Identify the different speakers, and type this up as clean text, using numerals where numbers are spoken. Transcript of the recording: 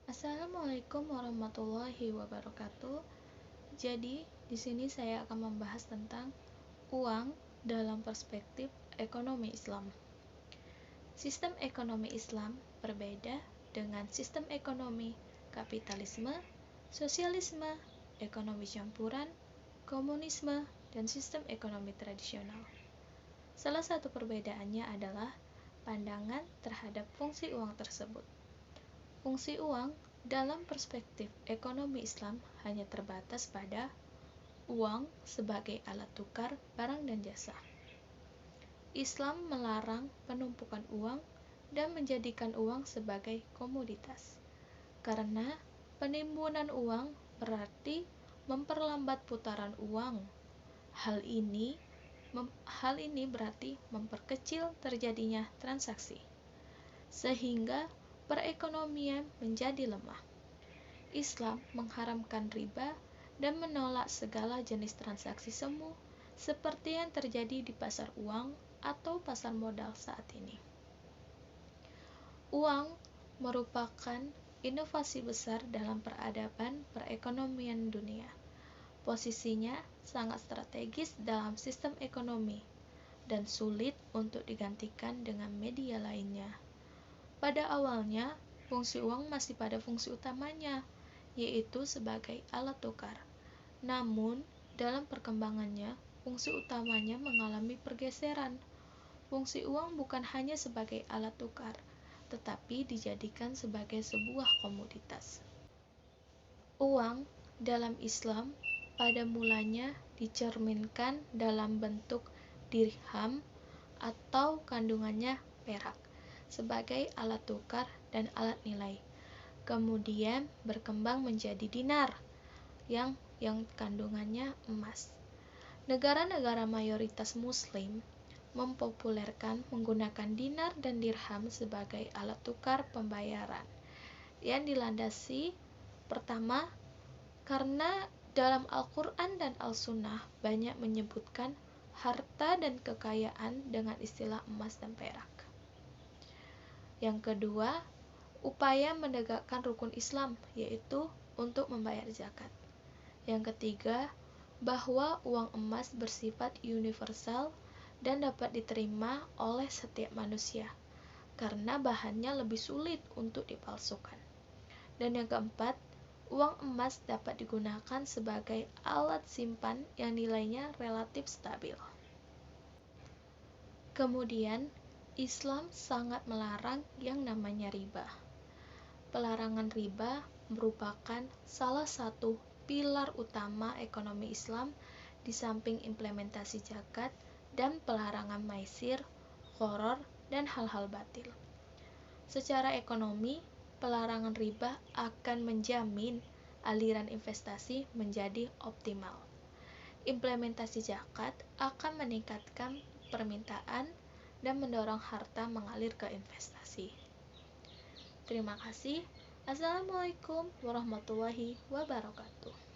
Speaker 1: Assalamualaikum warahmatullahi wabarakatuh. Jadi, di sini saya akan membahas tentang uang dalam perspektif ekonomi Islam. Sistem ekonomi Islam berbeda dengan sistem ekonomi kapitalisme, sosialisme, ekonomi campuran, komunisme, dan sistem ekonomi tradisional. Salah satu perbedaannya adalah pandangan terhadap fungsi uang tersebut. Fungsi uang dalam perspektif ekonomi Islam hanya terbatas pada uang sebagai alat tukar barang dan jasa. Islam melarang penumpukan uang dan menjadikan uang sebagai komoditas, karena penimbunan uang berarti memperlambat putaran uang. Hal ini berarti memperkecil terjadinya transaksi, sehingga perekonomian menjadi lemah. Islam mengharamkan riba dan menolak segala jenis transaksi semu seperti yang terjadi di pasar uang atau pasar modal saat ini. Uang merupakan inovasi besar dalam peradaban perekonomian dunia. Posisinya sangat strategis dalam sistem ekonomi dan sulit untuk digantikan dengan media lainnya. Pada awalnya, fungsi uang masih pada fungsi utamanya, yaitu sebagai alat tukar. Namun, dalam perkembangannya, fungsi utamanya mengalami pergeseran. Fungsi uang bukan hanya sebagai alat tukar, tetapi dijadikan sebagai sebuah komoditas. Uang dalam Islam pada mulanya dicerminkan dalam bentuk dirham atau kandungannya perak sebagai alat tukar dan alat nilai. Kemudian berkembang menjadi dinar yang kandungannya emas. Negara-negara mayoritas muslim mempopulerkan menggunakan dinar dan dirham sebagai alat tukar pembayaran yang dilandasi pertama karena dalam Al-Quran dan Al-Sunnah banyak menyebutkan harta dan kekayaan dengan istilah emas dan perak. Yang kedua, upaya menegakkan rukun Islam, yaitu untuk membayar zakat. Yang ketiga, bahwa uang emas bersifat universal dan dapat diterima oleh setiap manusia, karena bahannya lebih sulit untuk dipalsukan. Dan yang keempat, uang emas dapat digunakan sebagai alat simpan yang nilainya relatif stabil. Kemudian, Islam sangat melarang yang namanya riba. Pelarangan riba merupakan salah satu pilar utama ekonomi Islam di samping implementasi zakat dan pelarangan maisir, gharar, dan hal-hal batil. Secara ekonomi, pelarangan riba akan menjamin aliran investasi menjadi optimal. Implementasi zakat akan meningkatkan permintaan dan mendorong harta mengalir ke investasi. Terima kasih. Assalamualaikum warahmatullahi wabarakatuh.